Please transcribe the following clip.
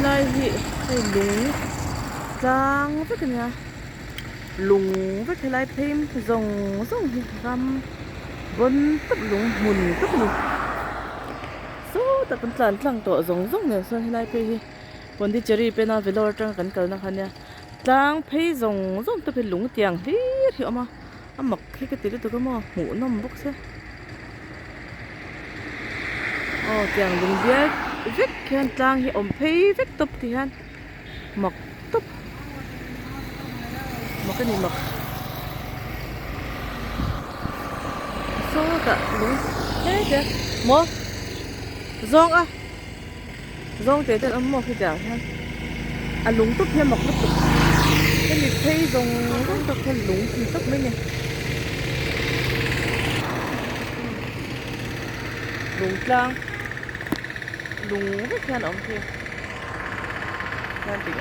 lai hi lung Tlang với cái nhà lùng với cái lai thêm rồng rồng hi ram vân tấp lùng mùn tấp lùng số tập bên Tlang Tlang to rồng rồng này so hi lai pe hi vân đi chơi pe na velor trang kan kal na khan ya Tlang pe rồng rồng tập lùng tiang hi hi ama amak hi cái tili to ka ma mu nom bok se tiang lùng bia vek khan Tlang hi pe vek top ti han mak top cái gì mực số cả đúng thế kìa mua rong rong thế thì ông mua cái chẳng ha lúng túc thêm mọc túc cái gì thấy rong túc thêm lúng thì túc mấy nè lúng Tlang lúng rất là ông kia đang tỉnh